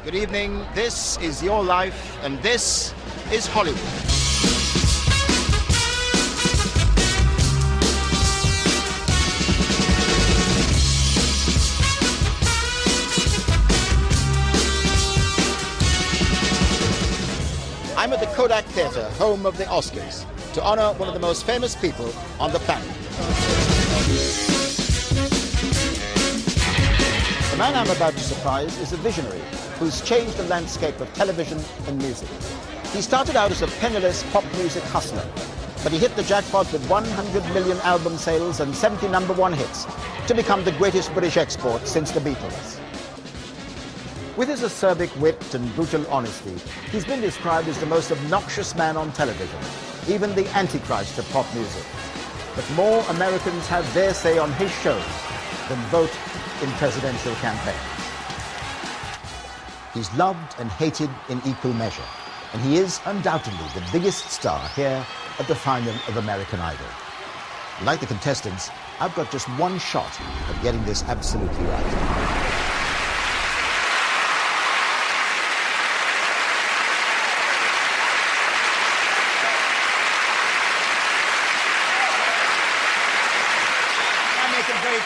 Good evening. This is your life, and this is Hollywood. I'm at the Kodak Theatre, home of the Oscars, to honor one of the most famous people on the planet. The man I'm about to surprise is a visionary who's changed the landscape of television and music. He started out as a penniless pop music hustler, but he hit the jackpot with 100 million album sales and 70 #1 hits to become the greatest British export since the Beatles. With his acerbic wit and brutal honesty, he's been described as the most obnoxious man on television, even the antichrist of pop music. But more Americans have their say on his shows than vote in presidential campaigns. He's loved and hated in equal measure, and he is undoubtedly the biggest star here at the final of American Idol. Like the contestants, I've got just one shot at getting this absolutely right.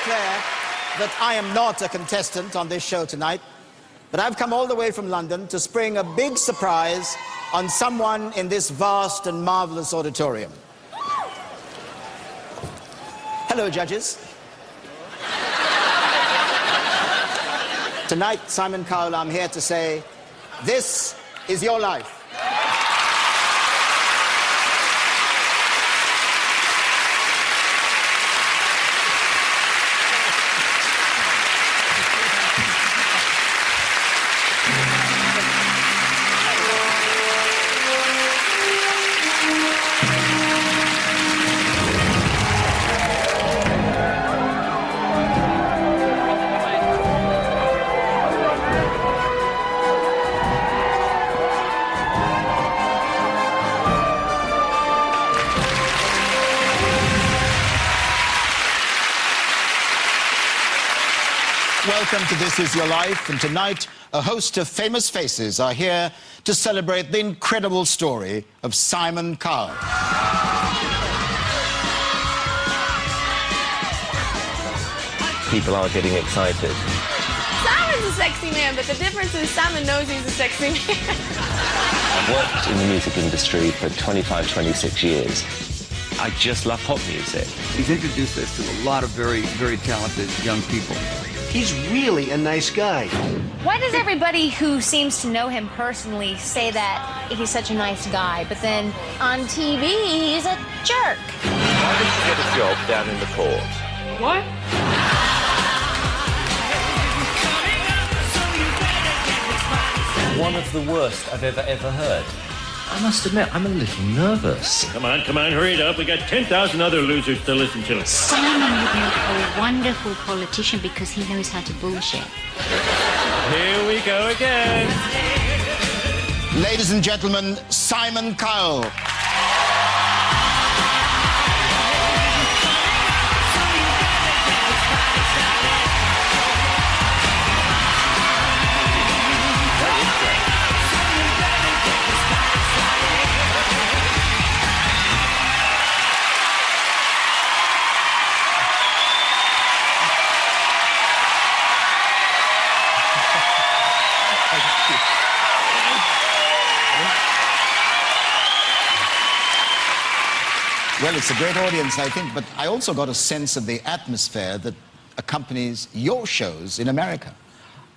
Clear that I am not a contestant on this show tonight, but I've come all the way from London to spring a big surprise on someone in this vast and marvelous auditorium. Hello, judges. Tonight, Simon Cowell, I'm here to say, this is your life. Welcome to This Is Your Life, and tonight a host of famous faces are here to celebrate the incredible story of Simon Cowell. People are getting excited. Simon's a sexy man, but the difference is Simon knows he's a sexy man. I've worked in the music industry for 25, 26 years. I just love pop music. He's introduced us to a lot of very, very talented young people. He's really a nice guy. Why does everybody who seems to know him personally say that he's such a nice guy, but then on TV he's a jerk? Why did you get a job down in the port? What? One of the worst I've ever heard. I must admit, I'm a little nervous. Come on, hurry it up. We got 10,000 other losers to listen to. Simon would make a wonderful politician because he knows how to bullshit. Here we go again. Ladies and gentlemen, Simon Cowell. Well, it's a great audience, I think, but I also got a sense of the atmosphere that accompanies your shows in America.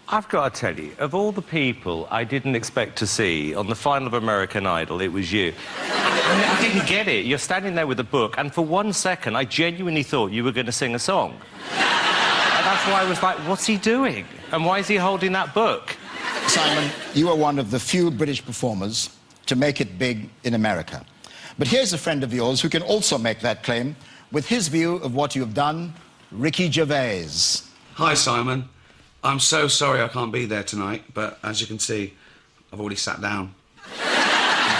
I've got to tell you, of all the people I didn't expect to see on the final of American Idol, it was you. I didn't get it. You're standing there with a book, and for 1 second, I genuinely thought you were going to sing a song. And that's why I was like, what's he doing? And why is he holding that book? Simon, you are one of the few British performers to make it big in America. But here's a friend of yours who can also make that claim with his view of what you have done, Ricky Gervais. Hi, Simon. I'm so sorry I can't be there tonight, but as you can see, I've already sat down.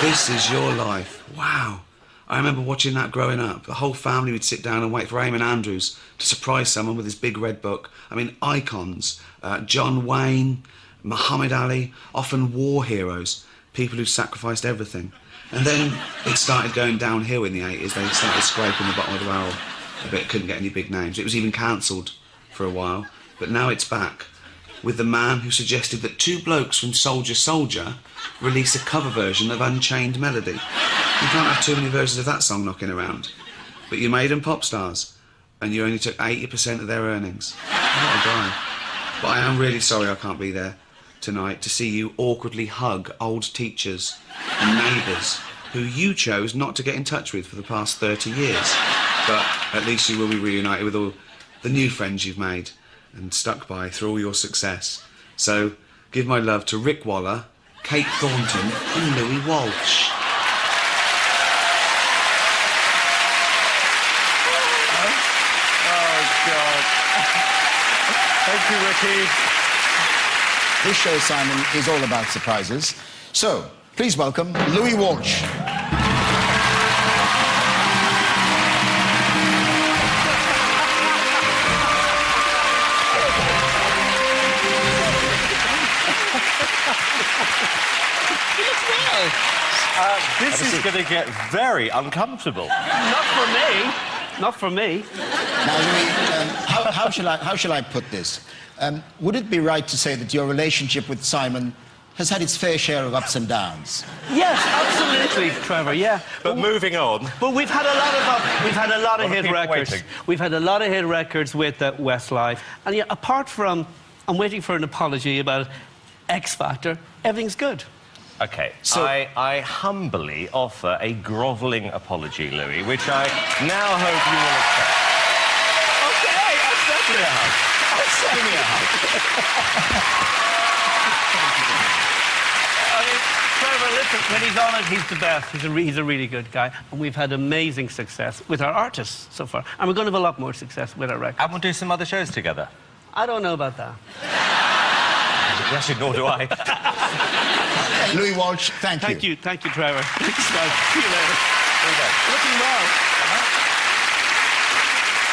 This is your life. Wow. I remember watching that growing up. The whole family would sit down and wait for Eamon Andrews to surprise someone with his big red book. I mean, icons. John Wayne, Muhammad Ali, often war heroes, people who sacrificed everything. And then it started going downhill in the 80s. They started scraping the bottom of the barrel a bit, couldn't get any big names. It was even cancelled for a while, but now it's back with the man who suggested that two blokes from Soldier Soldier release a cover version of Unchained Melody. You can't have too many versions of that song knocking around. But you made them pop stars, and you only took 80% of their earnings. What a guy. But I am really sorry I can't be there tonight to see you awkwardly hug old teachers and neighbours who you chose not to get in touch with for the past 30 years. But at least you will be reunited with all the new friends you've made and stuck by through all your success. So give my love to Rick Waller, Kate Thornton and Louis Walsh. Oh, God. Thank you, Ricky. This show, Simon, is all about surprises. So, please welcome Louis Walsh. This is going to get very uncomfortable. Not for me. Not for me. Now, Louis, how shall I put this? Would it be right to say that your relationship with Simon has had its fair share of ups and downs? Yes, absolutely, Trevor. Yeah. But moving on. But we've had a lot of hit people records. waiting. We've had a lot of hit records with Westlife, and yeah, apart from, I'm waiting for an apology about X Factor. Everything's good. OK, So- I humbly offer a grovelling apology, Louis, which I now hope you will accept. OK, Give me a hug. Give me a hug. I mean, Trevor, listen, when he's on it, he's the best. He's a really good guy, and we've had amazing success with our artists so far, and we're going to have a lot more success with our records. And we'll do some other shows together. I don't know about that. Actually, nor do I. Louis Walsh, thank you. Thank you, Trevor. Thanks, guys. See you later. Looking well.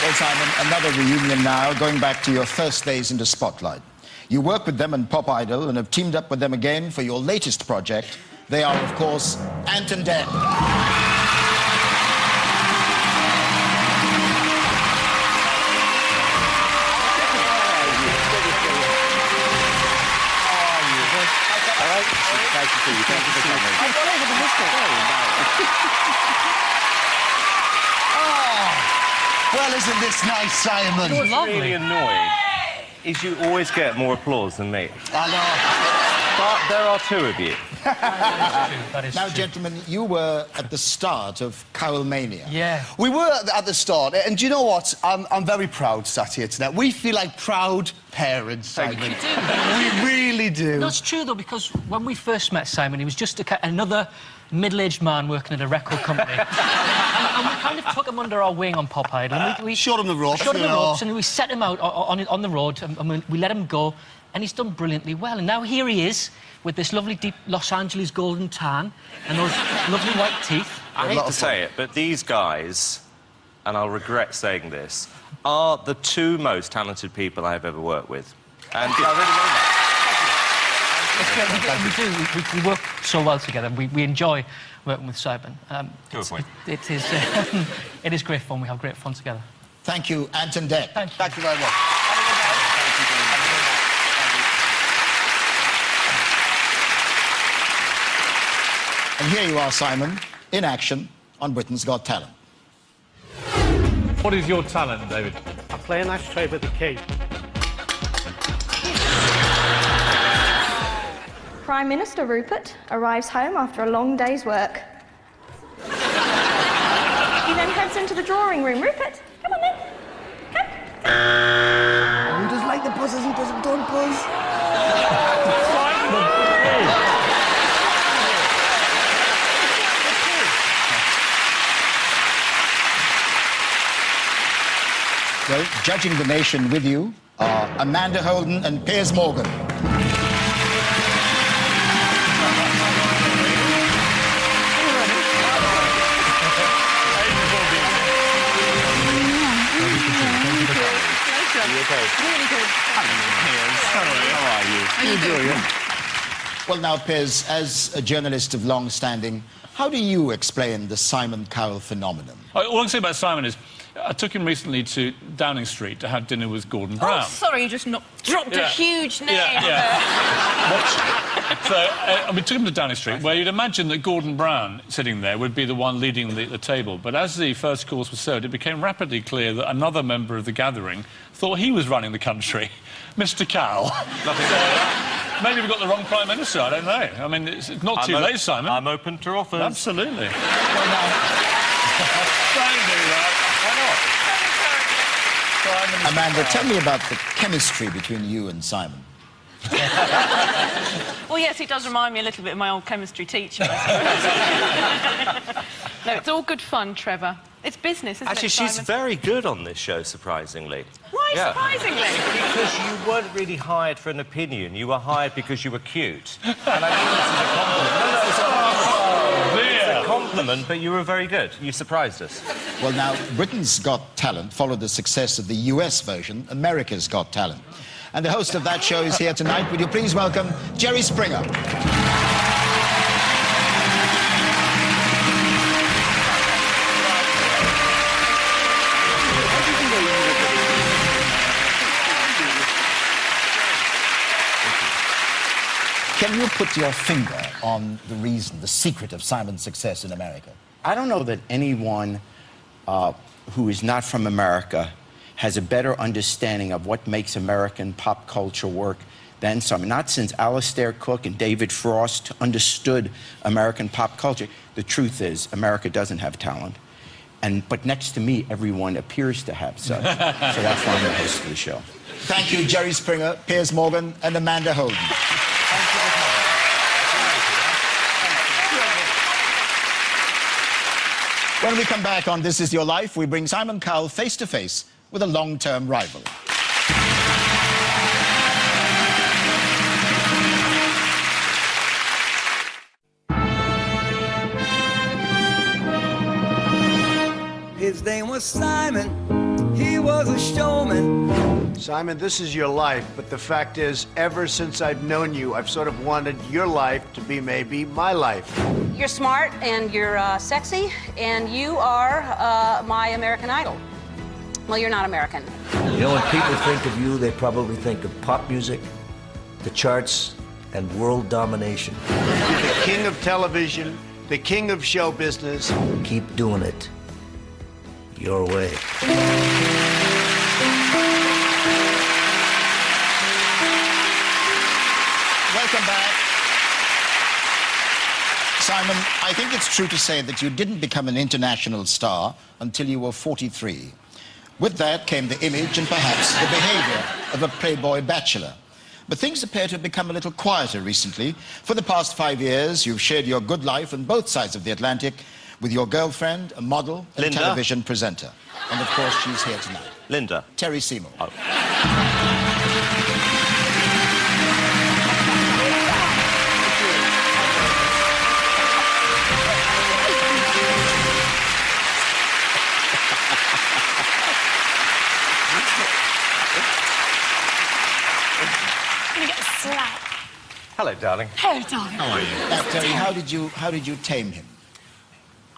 Well, Simon, another reunion now, going back to your first days in the spotlight. You worked with them in Pop Idol and have teamed up with them again for your latest project. They are, of course, Ant and Dec. Nice to see you. Thank you for coming. I've got over the Well, isn't this nice, Simon? What's really annoying is you always get more applause than me. I know. But there are two of you. That is Now, true. gentlemen, you were at the start of Cowell Mania. Yeah. We were at the start, and do you know what? I'm very proud sat here tonight. We feel like proud parents, Simon. We do. We really do. No, it's true, though, because when we first met Simon, he was just another middle-aged man working at a record company. and we kind of took him under our wing on Pop Idol. And we Showed him the ropes, Showed him you the know. ropes, and we set him out on the road, and we let him go, and he's done brilliantly well. And now here he is, with this lovely deep Los Angeles golden tan and those lovely white teeth. I hate to say it, but these guys, and I'll regret saying this, are the two most talented people I've ever worked with. And I really mean that. It's great. We do. We work so well together. We enjoy working with Simon. It is great fun. We have great fun together. Thank you, Ant and Dec. Thank you very much. And here you are, Simon, in action on Britain's Got Talent. What is your talent, David? I play an ashtray with the key. Prime Minister Rupert arrives home after a long day's work. He then heads into the drawing room. Rupert, come on then. Come. Who doesn't like the buzzers? Who doesn't? Don't buzz. Well, judging the nation with you are Amanda Holden and Piers Morgan. Really good. How are you? How you doing? Well, now, Piers, as a journalist of long standing, how do you explain the Simon Cowell phenomenon? All I can say about Simon is I took him recently to Downing Street to have dinner with Gordon Brown. Oh, sorry, you just dropped a huge name. So we took him to Downing Street, where you'd imagine that Gordon Brown, sitting there, would be the one leading the table. But as the first course was served, it became rapidly clear that another member of the gathering thought he was running the country, Mr. Cowell. Maybe we've got the wrong Prime Minister, I don't know. I mean, it's not too late, Simon. I'm open to offers. Absolutely. Well, now... Don't do that. Why not? Amanda, tell me about the chemistry between you and Simon. Well, yes, he does remind me a little bit of my old chemistry teacher. No, it's all good fun, Trevor. It's business, isn't Actually, it, Simon? she's very good on this show, surprisingly. Why surprisingly? Because you weren't really hired for an opinion. You were hired because you were cute. And I think this is a compliment. No, it's a compliment, but you were very good. You surprised us. Well, now, Britain's Got Talent followed the success of the US version, America's Got Talent. And the host of that show is here tonight. Would you please welcome Jerry Springer? Can you put your finger on the reason, the secret of Simon's success in America? I don't know that anyone who is not from America has a better understanding of what makes American pop culture work than Simon. Not since Alistair Cook and David Frost understood American pop culture. The truth is, America doesn't have talent. But next to me, everyone appears to have such. So that's why I'm the host of the show. Thank you, Jerry Springer, Piers Morgan, and Amanda Holden. When we come back on This Is Your Life, we bring Simon Cowell face to face with a long-term rival. His name was Simon. He was a showman. Simon, this is your life, but the fact is, ever since I've known you, I've sort of wanted your life to be maybe my life. You're smart and you're sexy, and you are my American Idol. Well, you're not American. You know, when people think of you, they probably think of pop music, the charts, and world domination. You're the king of television, the king of show business. Keep doing it your way. Welcome back. Simon, I think it's true to say that you didn't become an international star until you were 43. With that came the image and perhaps the behavior of a playboy bachelor. But things appear to have become a little quieter recently. For the past 5 years, you've shared your good life on both sides of the Atlantic with your girlfriend, a model, and Linda. television presenter. And of course, she's here tonight. Linda. Terry Seymour. Oh. Hello, darling. Hello, darling. How are you? Terry, how did you tame him?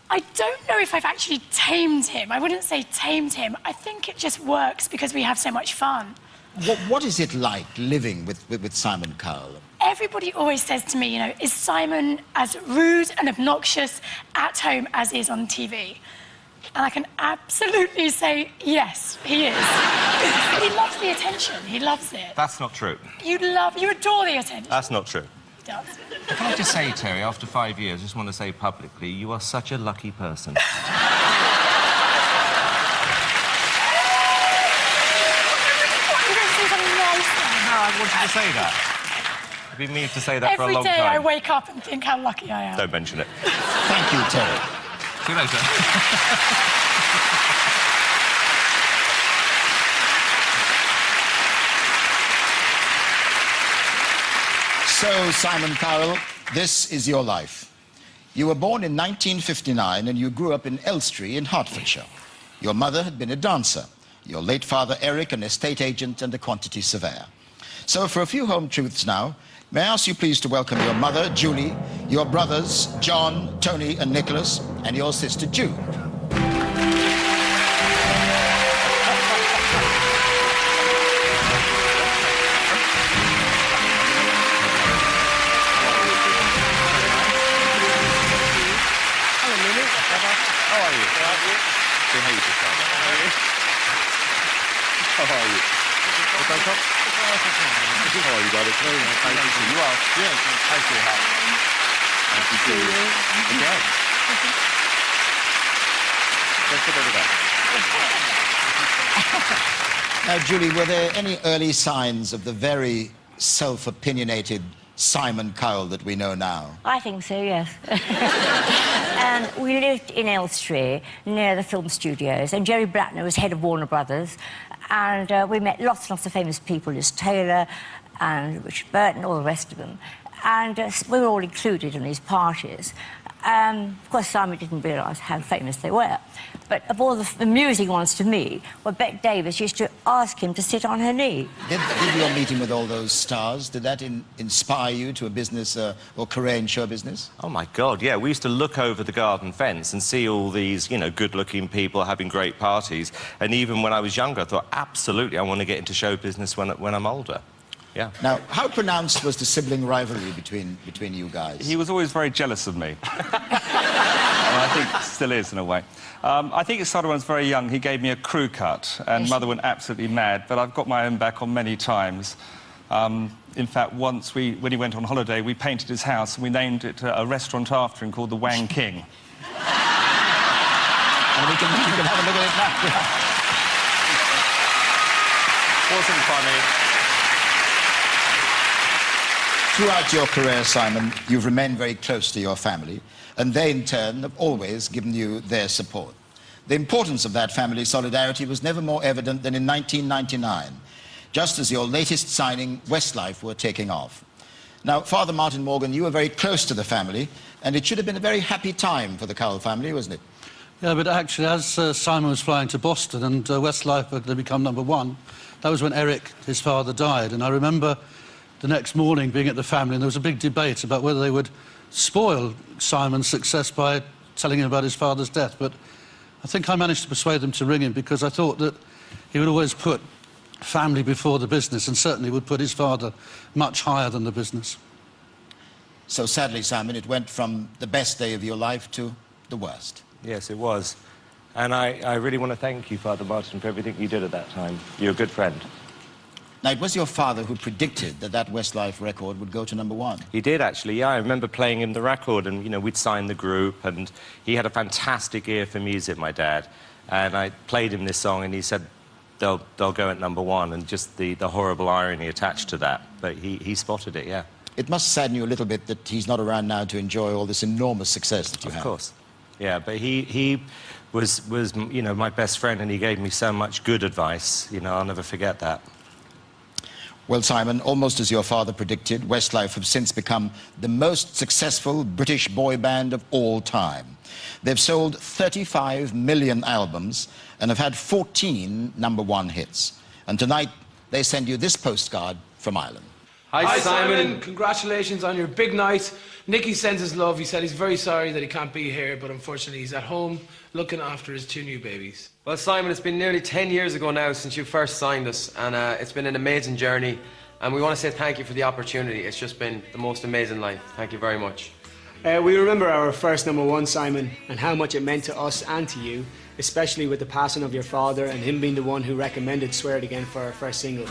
I don't know if I've actually tamed him. I wouldn't say tamed him. I think it just works because we have so much fun. What is it like living with Simon Cowell? Everybody always says to me, you know, is Simon as rude and obnoxious at home as he is on TV? And I can absolutely say, yes, he is. He loves the attention. He loves it. That's not true. You adore the attention. That's not true. He does. Can I just say, Terry, after 5 years, I just want to say publicly, you are such a lucky person. You're going to say something nice now. No, I wanted to say that. I've been meaning to say that for a long time. Every day I wake up and think how lucky I am. Don't mention it. Thank you, Terry. See you later. So, Simon Cowell, this is your life. You were born in 1959 and you grew up in Elstree in Hertfordshire. Your mother had been a dancer. Your late father, Eric, an estate agent and a quantity surveyor. So, for a few home truths now, May I ask you please to welcome your mother, Julie, your brothers, John, Tony and Nicholas, and your sister, Jude. How are you? Behave yourself. How are you? What's that up? How are you, darling? Very nice. Nice to see you. Are? Yes. Hi, sweetheart. Nice to see you. Again. Let's put over there. Now, Julie, were there any early signs of the very self-opinionated Simon Cowell that we know now? I think so, yes. And we lived in Elstree, near the film studios, and Jerry Blattner was head of Warner Brothers, and we met lots and lots of famous people, Liz Taylor and Richard Burton, all the rest of them, and we were all included in these parties. Of course, Simon didn't realise how famous they were. But of all the amusing ones to me, well, Bette Davis used to ask him to sit on her knee. Did your meeting with all those stars, did that inspire you to a business or career in show business? Oh, my God, yeah. We used to look over the garden fence and see all these, you know, good-looking people having great parties. And even when I was younger, I thought, absolutely, I want to get into show business when I'm older. Yeah. Now, how pronounced was the sibling rivalry between you guys? He was always very jealous of me. I think still is, in a way. I think it started when I was very young. He gave me a crew cut, and Mother went absolutely mad, but I've got my own back on many times. In fact, once, when he went on holiday, we painted his house, and we named it a restaurant after him called the Wang King. And we can have a look at it now. Wasn't funny. Throughout your career, Simon, you've remained very close to your family, and they, in turn, have always given you their support. The importance of that family solidarity was never more evident than in 1999, just as your latest signing, Westlife, were taking off. Now, Father Martin Morgan, you were very close to the family, and it should have been a very happy time for the Cowell family, wasn't it? Yeah, but actually, as Simon was flying to Boston and Westlife had become #1, that was when Eric, his father, died. And I remember the next morning being at the family, and there was a big debate about whether they would spoil Simon's success by telling him about his father's death. But I think I managed to persuade them to ring him because I thought that he would always put family before the business, and certainly would put his father much higher than the business. So sadly, Simon, it went from the best day of your life to the worst. Yes, it was. And I really want to thank you, Father Martin, for everything you did at that time. You're a good friend. Now, it was your father who predicted that Westlife record would go to #1. He did, actually, yeah. I remember playing him the record, and, you know, we'd signed the group, and he had a fantastic ear for music, my dad. And I played him this song, and he said, they'll go at #1, and just the horrible irony attached to that. But he spotted it, yeah. It must sadden you a little bit that he's not around now to enjoy all this enormous success that you have. Of course. Yeah, but he was, you know, my best friend, and he gave me so much good advice. You know, I'll never forget that. Well, Simon, almost as your father predicted, Westlife have since become the most successful British boy band of all time. They've sold 35 million albums and have had 14 #1 hits. And tonight, they send you this postcard from Ireland. Hi, Simon. Congratulations on your big night. Nicky sends his love. He said he's very sorry that he can't be here, but unfortunately he's at home looking after his 2 new babies. Well, Simon, it's been nearly 10 years ago now since you first signed us, and it's been an amazing journey, and we want to say thank you for the opportunity. It's just been the most amazing life. Thank you very much. We remember our first #1, Simon, and how much it meant to us and to you, especially with the passing of your father and him being the one who recommended Swear It Again for our first single.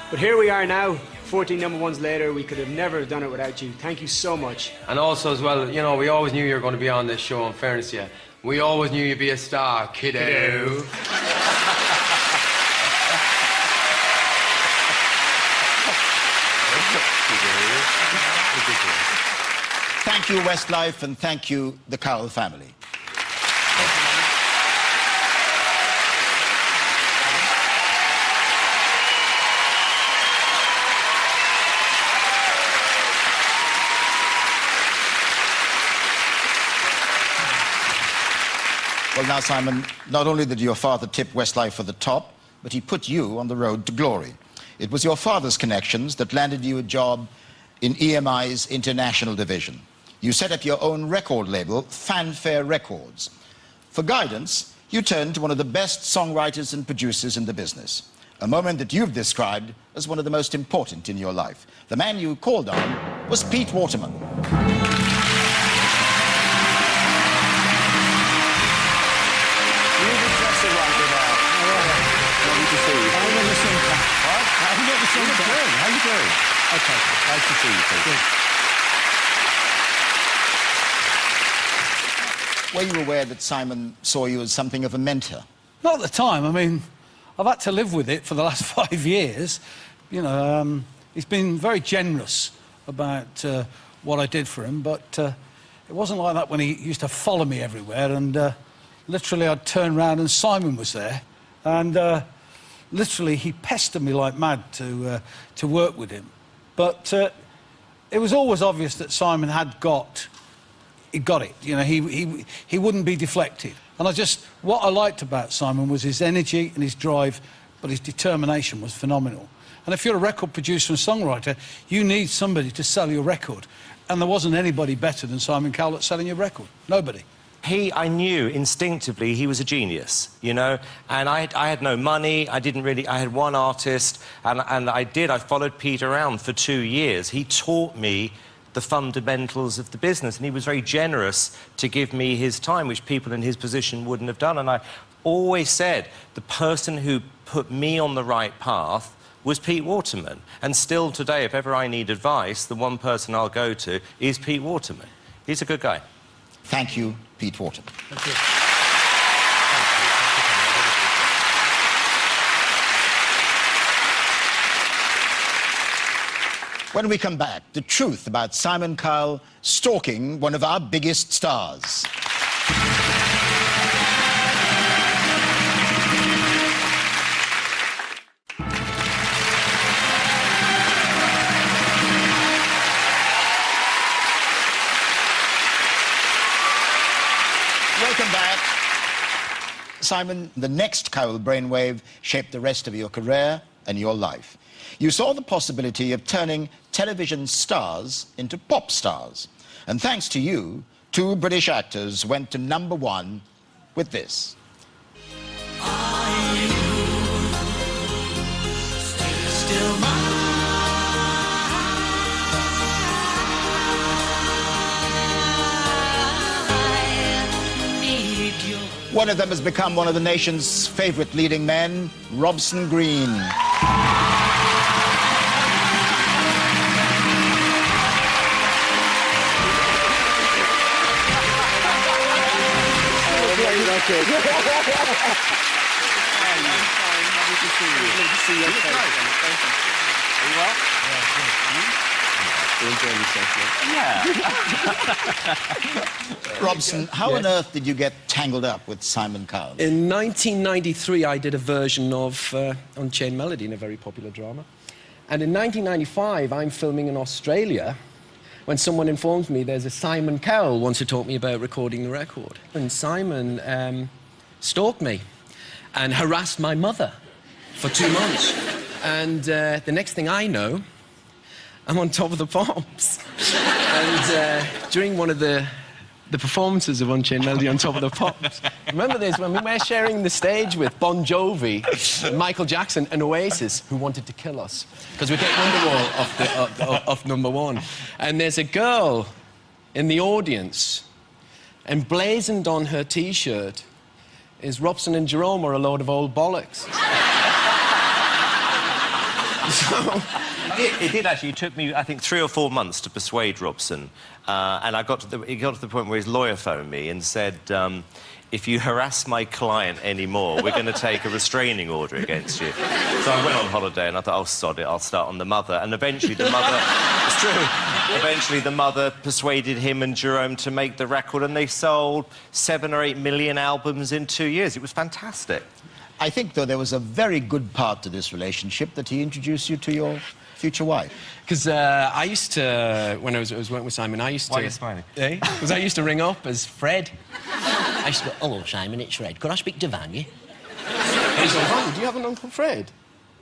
But here we are now, 14 #1s later. We could have never done it without you. Thank you so much. And also as well, you know, we always knew you were going to be on this show, in fairness to you. We always knew you'd be a star, kiddo. Thank you, Westlife, and thank you, the Cowell family. Well, Well, now, Simon, not only did your father tip Westlife for the top, but he put you on the road to glory. It was your father's connections that landed you a job in EMI's international division. You set up your own record label, Fanfare Records. For guidance, you turned to one of the best songwriters and producers in the business, a moment that you've described as one of the most important in your life. The man you called on was Pete Waterman. How you doing? Okay, nice to see you, Pete. Were you aware that Simon saw you as something of a mentor? Not at the time. I mean, I've had to live with it for the last 5 years. You know, he's been very generous about what I did for him, but it wasn't like that when he used to follow me everywhere, and literally I'd turn around and Simon was there, and literally he pestered me like mad to work with him. But it was always obvious that Simon had got it. You know, he wouldn't be deflected. And what I liked about Simon was his energy and his drive, but his determination was phenomenal. And if you're a record producer and songwriter, you need somebody to sell your record. And there wasn't anybody better than Simon Cowell at selling your record. Nobody. I knew instinctively he was a genius, you know, and I had no money, I had one artist, and I followed Pete around for 2 years. He taught me the fundamentals of the business, and he was very generous to give me his time, which people in his position wouldn't have done. And I always said the person who put me on the right path was Pete Waterman. And still today, if ever I need advice, the one person I'll go to is Pete Waterman. He's a good guy. Thank you, Pete Waterman. Thank you. When we come back, the truth about Simon Cowell stalking one of our biggest stars. Welcome back. Simon, the next Cowell brainwave shaped the rest of your career and your life. You saw the possibility of turning television stars into pop stars. And thanks to you, 2 British actors went to #1 with this. One of them has become one of the nation's favourite leading men, Robson Green. Robson, how on earth did you get tangled up with Simon Cowell? In 1993, I did a version of Unchained Melody in a very popular drama. And in 1995, I'm filming in Australia when someone informs me there's a Simon Cowell wants to talk to me about recording the record. And Simon stalked me and harassed my mother for 2 months. And the next thing I know, I'm on Top of the Pops. And during one of the performances of Unchained Melody on Top of the Pops, remember this, when we were sharing the stage with Bon Jovi, Michael Jackson and Oasis, who wanted to kill us, because we get Wonderwall off #1. And there's a girl in the audience, emblazoned on her T-shirt is Robson and Jerome are a load of old bollocks. So... It did actually. It took me, I think, 3 or 4 months to persuade Robson. And it got to the point where his lawyer phoned me and said, if you harass my client anymore, we're going to take a restraining order against you. So I went on holiday and I thought, oh, sod it, I'll start on the mother. And eventually the mother... It's true. Eventually the mother persuaded him and Jerome to make the record, and they sold 7 or 8 million albums in 2 years. It was fantastic. I think, though, there was a very good part to this relationship that he introduced you to your future wife. Because I used to, when I was working with Simon, I used to... Why are you smiling? Because I used to ring up as Fred. I used to go, hello, Simon, it's Fred. Could I speak to Vanya? He said, Vanya, do you have an Uncle Fred?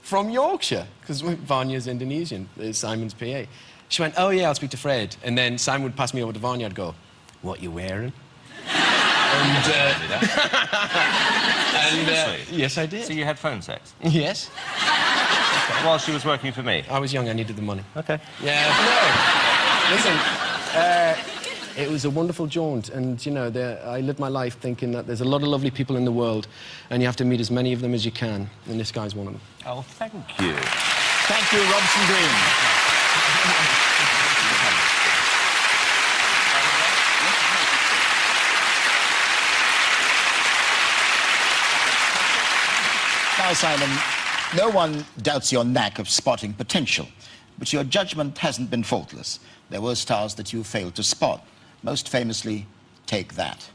From Yorkshire? Because Vanya's Indonesian, is Simon's PA. She went, oh, yeah, I'll speak to Fred. And then Simon would pass me over to Vanya. I'd go, what you wearing? And, yes, I did. So you had phone sex? Yes. While she was working for me? I was young, I needed the money. OK. Yeah, no. Listen, it was a wonderful jaunt, and, you know, I lived my life thinking that there's a lot of lovely people in the world, and you have to meet as many of them as you can, and this guy's one of them. Oh, thank you. Thank you, Robson Green. Now, Simon, no one doubts your knack of spotting potential, but your judgment hasn't been faultless. There were stars that you failed to spot. Most famously, Take That.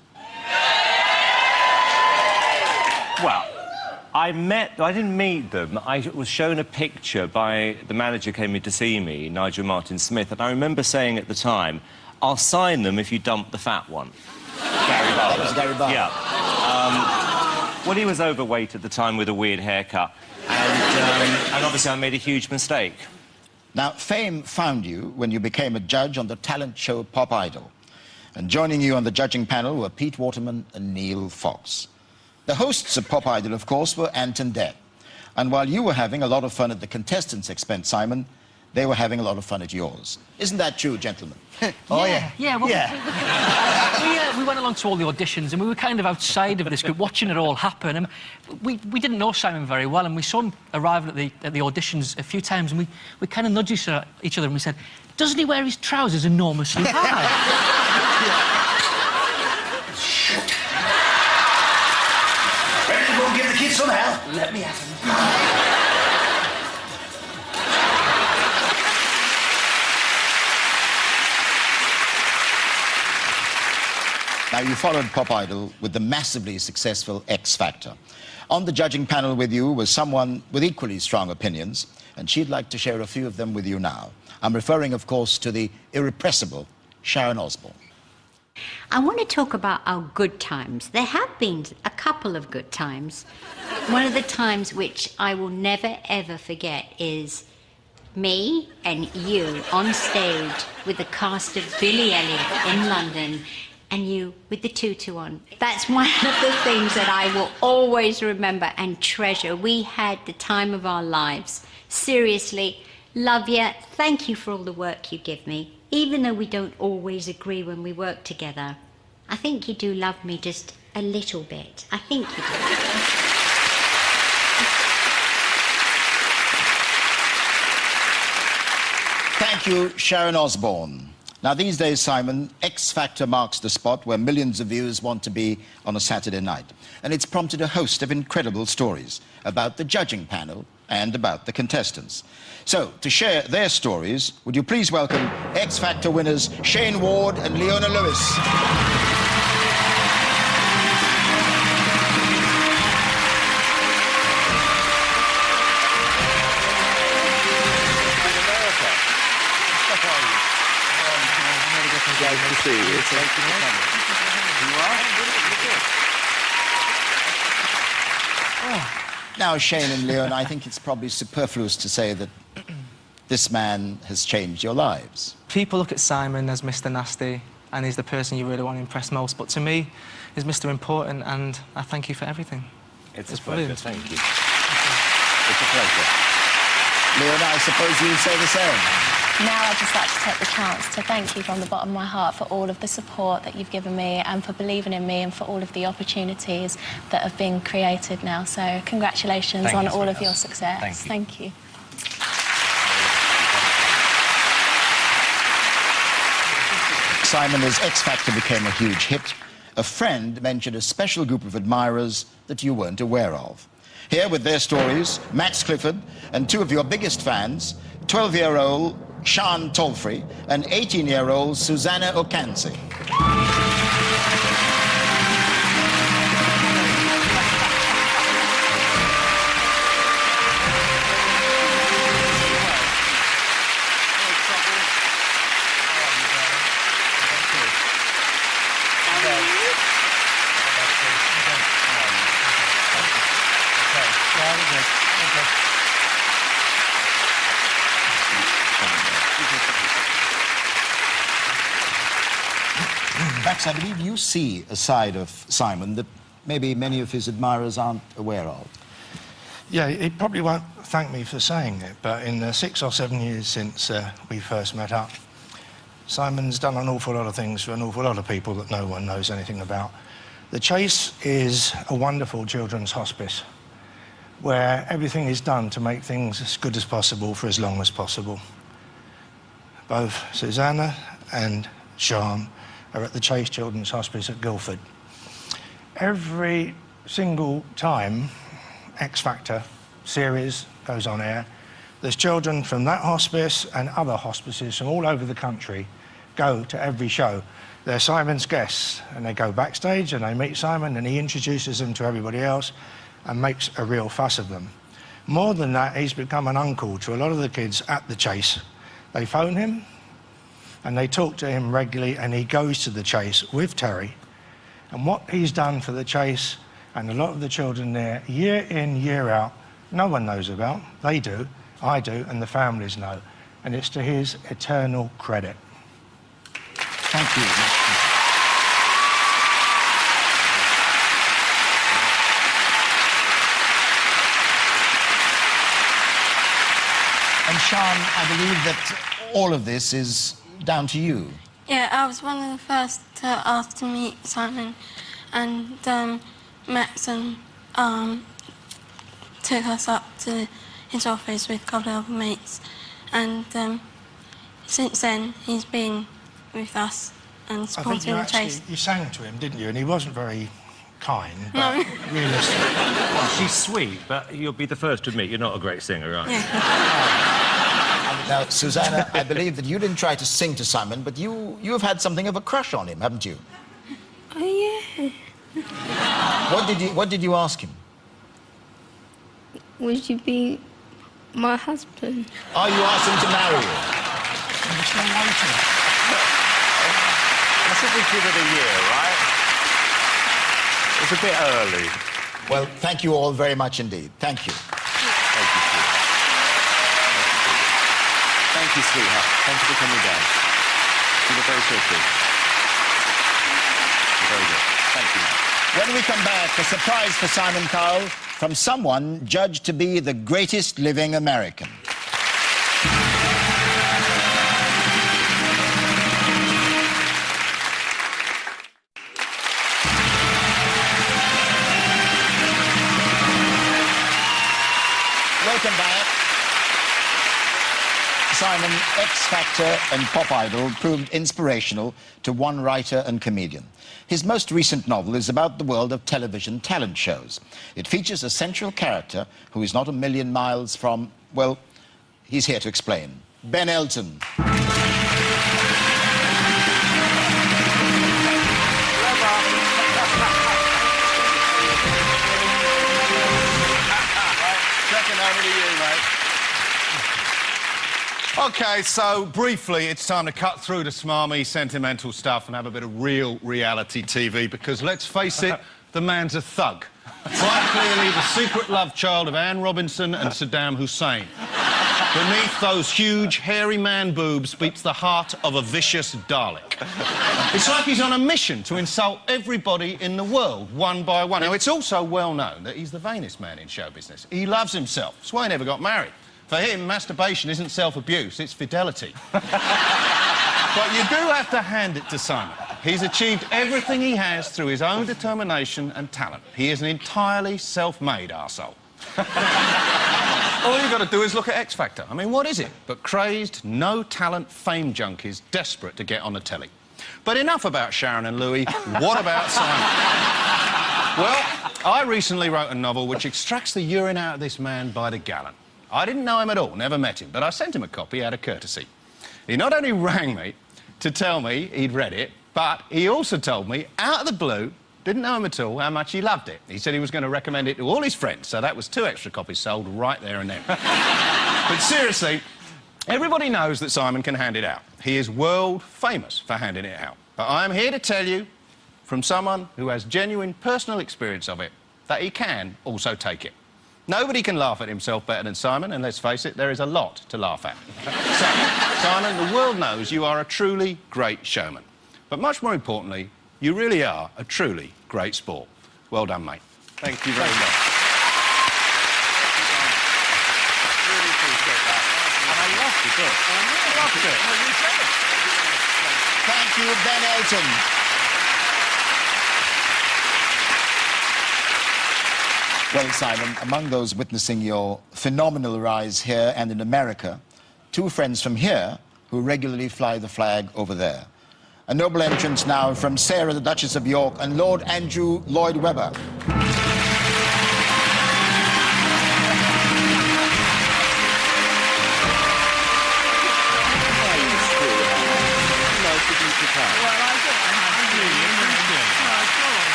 Well, I didn't meet them. I was shown a picture by the manager came in to see me, Nigel Martin Smith, and I remember saying at the time, I'll sign them if you dump the fat one. Gary Barber. That was Gary Barber. Yeah. Well, he was overweight at the time with a weird haircut, and obviously I made a huge mistake. Now, fame found you when you became a judge on the talent show Pop Idol. And joining you on the judging panel were Pete Waterman and Neil Fox. The hosts of Pop Idol, of course, were Ant and Deb. And while you were having a lot of fun at the contestants' expense, Simon, they were having a lot of fun at yours. Isn't that true, gentlemen? Oh, yeah. Yeah, well, we went along to all the auditions, and we were kind of outside of this group, watching it all happen. And we didn't know Simon very well, and we saw him arrive at the auditions a few times, and we kind of nudged each other, and we said, doesn't he wear his trousers enormously high? Ready to go give the kids some hell? Let me have them. Now, you followed Pop Idol with the massively successful X Factor. On the judging panel with you was someone with equally strong opinions, and she'd like to share a few of them with you now. I'm referring, of course, to the irrepressible Sharon Osbourne. I want to talk about our good times. There have been a couple of good times. One of the times which I will never, ever forget is me and you on stage with the cast of Billy Elliot in London, and you with the tutu on. That's one of the things that I will always remember and treasure. We had the time of our lives. Seriously, love you. Thank you for all the work you give me. Even though we don't always agree when we work together, I think you do love me just a little bit. I think you do. Thank you, Sharon Osbourne. Now, these days, Simon, X Factor marks the spot where millions of viewers want to be on a Saturday night. And it's prompted a host of incredible stories about the judging panel and about the contestants. So, to share their stories, would you please welcome X Factor winners Shane Ward and Leona Lewis. Nice to see you. Now, Shane and Leon, I think it's probably superfluous to say that this man has changed your lives. People look at Simon as Mr. Nasty, and he's the person you really want to impress most, but to me, he's Mr. Important, and I thank you for everything. It's a pleasure, thank you. It's a pleasure. Leon, I suppose you would say the same. Now I'd just like to take the chance to thank you from the bottom of my heart for all of the support that you've given me and for believing in me and for all of the opportunities that have been created now. So congratulations on all of your success. Thank you. Simon, as X Factor became a huge hit, a friend mentioned a special group of admirers that you weren't aware of. Here with their stories, Max Clifford and two of your biggest fans, 12-year-old Sean Tolfrey and 18-year-old Susanna Okansi. Max, I believe you see a side of Simon that maybe many of his admirers aren't aware of. Yeah, he probably won't thank me for saying it, but in the 6 or 7 years since we first met up, Simon's done an awful lot of things for an awful lot of people that no one knows anything about. The Chase is a wonderful children's hospice where everything is done to make things as good as possible for as long as possible. Both Susanna and Sharon are at the Chase Children's Hospice at Guildford. Every single time X Factor series goes on air, there's children from that hospice and other hospices from all over the country go to every show. They're Simon's guests, and they go backstage and they meet Simon and he introduces them to everybody else and makes a real fuss of them. More than that, he's become an uncle to a lot of the kids at the Chase. They phone him and they talk to him regularly, and he goes to the Chase with Terry. And what he's done for the Chase and a lot of the children there, year in, year out, no one knows about. They do, I do, and the families know. And it's to his eternal credit. Thank you. And Sharon, I believe that all of this is down to you. Yeah, I was one of the first to ask to meet Simon, and Max and took us up to his office with a couple of other mates, and since then he's been with us and supporting the Chase. You sang to him, didn't you? And he wasn't very kind, but realistic. Well, she's sweet, but you'll be the first to admit you're not a great singer, right? Yeah. Now, Susanna, I believe that you didn't try to sing to Simon, but you have had something of a crush on him, haven't you? Oh, yeah. What did you ask him? Would you be my husband? Oh, you asked him to marry you? I think we give it a year, right? It's a bit early. Well, thank you all very much indeed. Thank you. Thank you, sweetheart. Thank you for coming down. You were very good. Very good. Thank you. When we come back, a surprise for Simon Cowell from someone judged to be the greatest living American. Welcome back. Simon, X Factor and Pop Idol proved inspirational to one writer and comedian. His most recent novel is about the world of television talent shows. It features a central character who is not a million miles from, well, he's here to explain. Ben Elton. Second over to you, mate. OK, so briefly, it's time to cut through the smarmy, sentimental stuff and have a bit of real reality TV, because let's face it, the man's a thug. Quite clearly the secret love child of Anne Robinson and Saddam Hussein. Beneath those huge, hairy man boobs beats the heart of a vicious Dalek. It's like he's on a mission to insult everybody in the world, one by one. Now, it's also well known that he's the vainest man in show business. He loves himself. That's why he never got married. For him, masturbation isn't self-abuse, it's fidelity. But you do have to hand it to Simon. He's achieved everything he has through his own determination and talent. He is an entirely self-made arsehole. All you've got to do is look at X Factor. I mean, what is it but crazed, no-talent fame junkies desperate to get on the telly? But enough about Sharon and Louis. What about Simon? Well, I recently wrote a novel which extracts the urine out of this man by the gallon. I didn't know him at all, never met him, but I sent him a copy out of courtesy. He not only rang me to tell me he'd read it, but he also told me, out of the blue, didn't know him at all, how much he loved it. He said he was going to recommend it to all his friends, so that was 2 extra copies sold right there and then. But seriously, everybody knows that Simon can hand it out. He is world famous for handing it out. But I am here to tell you, from someone who has genuine personal experience of it, that he can also take it. Nobody can laugh at himself better than Simon, and let's face it, there is a lot to laugh at. So, Simon, the world knows you are a truly great showman. But much more importantly, you really are a truly great sport. Well done, mate. Thank you very much. Really appreciate that. And I loved the book. I loved it. Thank you, Ben Elton. Well, Simon, among those witnessing your phenomenal rise here and in America, two friends from here who regularly fly the flag over there. A noble entrance now from Sarah, the Duchess of York, and Lord Andrew Lloyd Webber.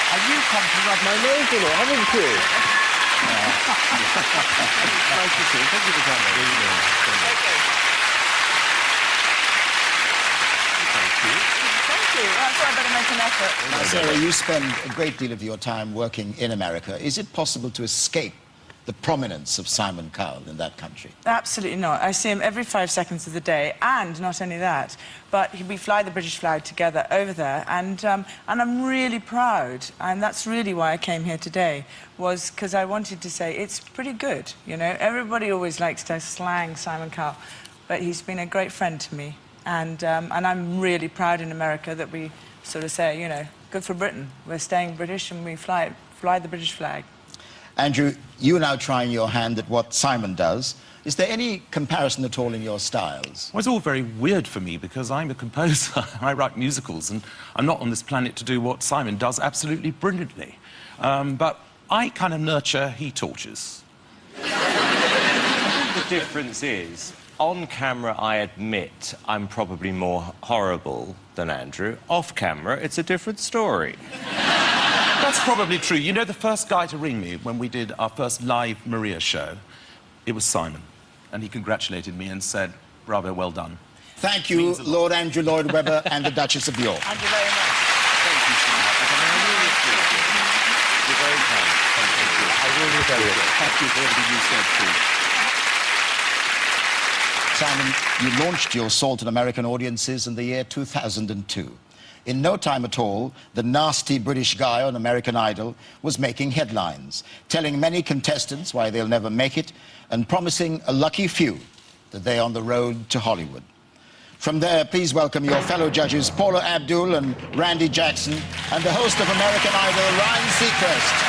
Have you come to rub my nose in it, haven't you? Nice to see you. Thank you for coming. Thank you. I thought I'd better make an effort. Now, Sarah, you spend a great deal of your time working in America. Is it possible to escape the prominence of Simon Cowell in that country? Absolutely not. I see him every 5 seconds of the day, and not only that, but we fly the British flag together over there, and I'm really proud, and that's really why I came here today, was because I wanted to say it's pretty good, you know. Everybody always likes to slang Simon Cowell, but he's been a great friend to me, and I'm really proud in America that we sort of say, you know, good for Britain. We're staying British, and we fly the British flag. Andrew, you're now trying your hand at what Simon does. Is there any comparison at all in your styles? Well, it's all very weird for me because I'm a composer. I write musicals, and I'm not on this planet to do what Simon does absolutely brilliantly. But I kind of nurture, he tortures. I think the difference is, on camera, I admit I'm probably more horrible than Andrew. Off camera, it's a different story. That's probably true. You know, the first guy to ring me when we did our first live Maria show, it was Simon. And he congratulated me and said, bravo, well done. Thank you, Lord Andrew Lloyd Webber and the Duchess of York. Thank you very much. Thank you, Simon. I really appreciate it. You're very kind. Thank you. I really appreciate it. Thank you for everything you said, too. Simon, you launched your Salt in American audiences in the year 2002. In no time at all, the nasty British guy on American Idol was making headlines, telling many contestants why they'll never make it, and promising a lucky few that they're on the road to Hollywood. From there, please welcome your fellow judges, Paula Abdul and Randy Jackson, and the host of American Idol, Ryan Seacrest.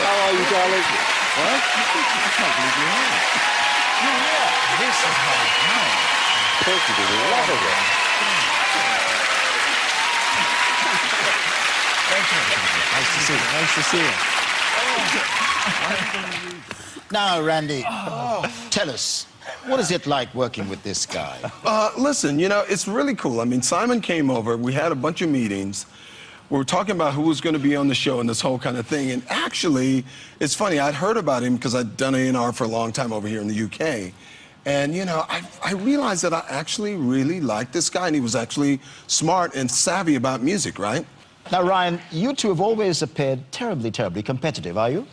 How are you, darling? What? I can't believe you're here. You're here? This is my home. Of course you do. We love it. Thank you. Nice to see you. Nice to see you. Now, Randy, tell us, what is it like working with this guy? Listen, you know, it's really cool. I mean, Simon came over. We had a bunch of meetings. We were talking about who was going to be on the show and this whole kind of thing. And actually, it's funny, I'd heard about him because I'd done A&R for a long time over here in the UK. And, you know, I realized that I actually really liked this guy, and he was actually smart and savvy about music, right? Now, Ryan, you two have always appeared terribly, terribly competitive, are you?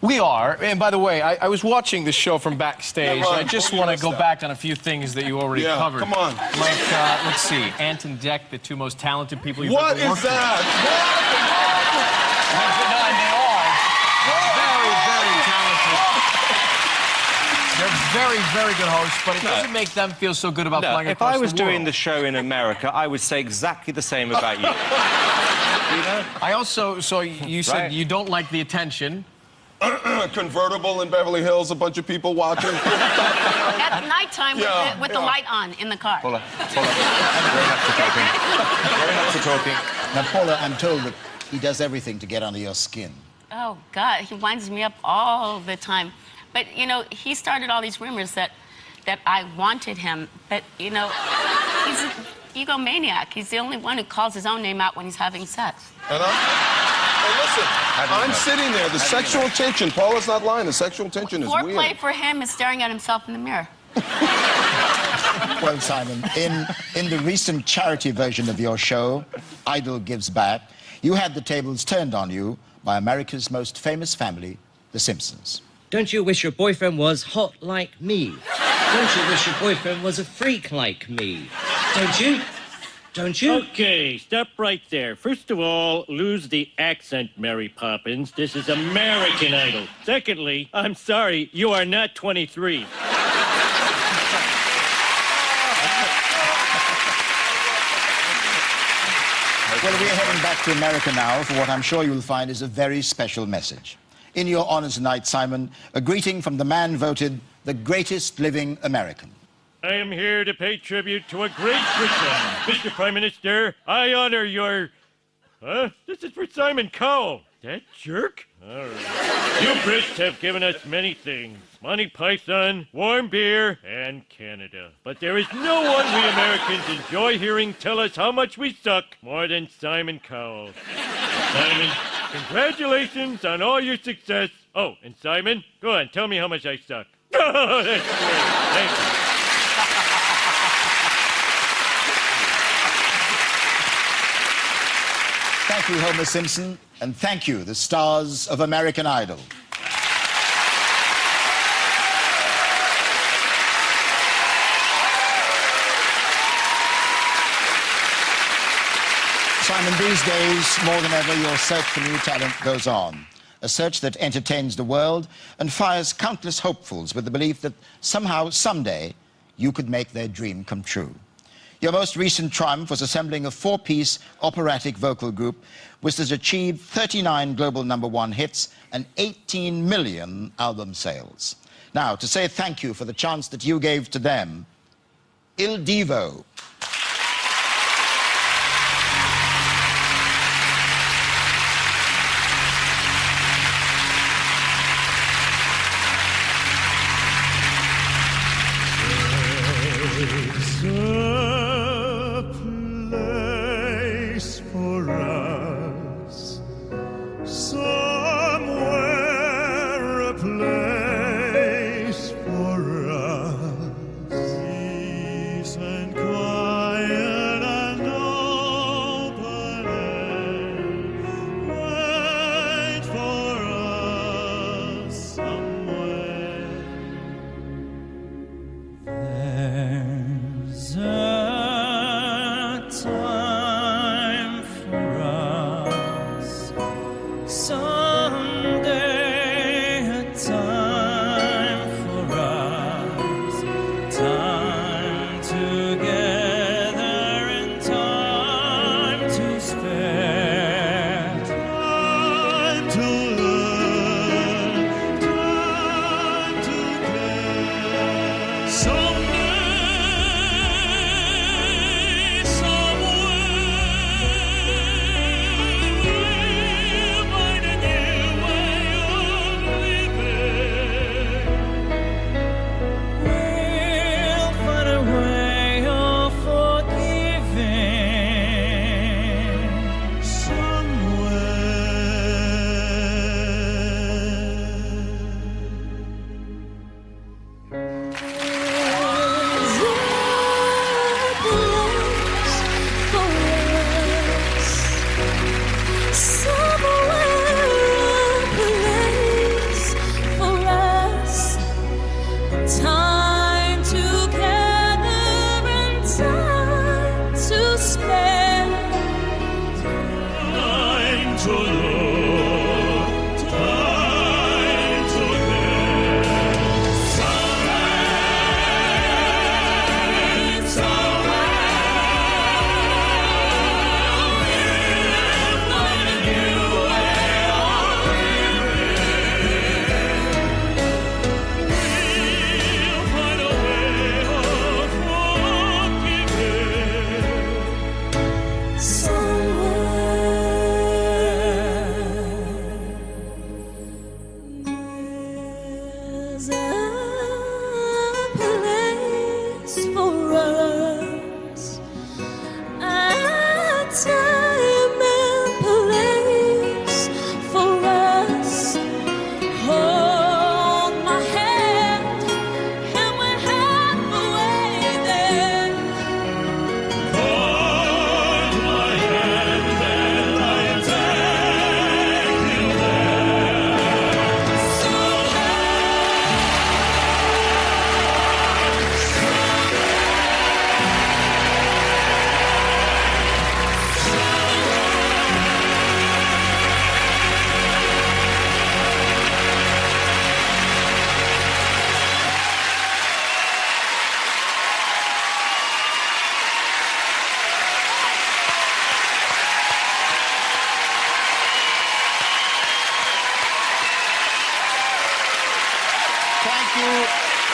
We are. And by the way, I was watching the show from backstage, and I just want to go back on a few things that you already covered. Come on. Like, let's see, Ant and Dec, the two most talented people you've What ever is worked with. that? Very, very good hosts, but it doesn't make them feel so good about flying across the world. If I was doing the show in America, I would say exactly the same about you. You know? I also, so you said you don't like the attention. Convertible in Beverly Hills, a bunch of people watching. At nighttime with the light on in the car. Paula, very much for talking. Very much for talking. Now, Paula, I'm told that he does everything to get under your skin. Oh, God, he winds me up all the time. But, you know, he started all these rumors that I wanted him. But, you know, he's an egomaniac. He's the only one who calls his own name out when he's having sex. And Hey, listen, I'm sitting there. The sexual tension, Paula's not lying, the sexual tension is weird. Foreplay for him is staring at himself in the mirror. Well, Simon, in the recent charity version of your show, Idol Gives Back, you had the tables turned on you by America's most famous family, the Simpsons. Don't you wish your boyfriend was hot like me? Don't you wish your boyfriend was a freak like me? Don't you? Don't you? Okay, stop right there. First of all, lose the accent, Mary Poppins. This is American Idol. Secondly, I'm sorry, you are not 23. Well, we're heading back to America now for what I'm sure you'll find is a very special message. In your honors tonight, Simon, a greeting from the man voted the greatest living American. I am here to pay tribute to a great Britain. Mr. Prime Minister, I honor your... This is for Simon Cowell. That jerk? All right. You Brits have given us many things. Monty Python, warm beer, and Canada. But there is no one we Americans enjoy hearing tell us how much we suck more than Simon Cowell. Simon, congratulations on all your success. Oh, and Simon, go on, tell me how much I suck. Oh, that's great. Thank you. Thank you, Homer Simpson, and thank you, the stars of American Idol. Simon, these days, more than ever, your search for new talent goes on. A search that entertains the world and fires countless hopefuls with the belief that somehow, someday, you could make their dream come true. Your most recent triumph was assembling a four-piece operatic vocal group which has achieved 39 global #1 hits and 18 million album sales. Now, to say thank you for the chance that you gave to them, Il Divo.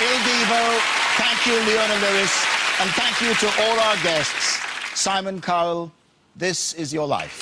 Il Divo, thank you, Leona Lewis, and thank you to all our guests. Simon Cowell, this is your life.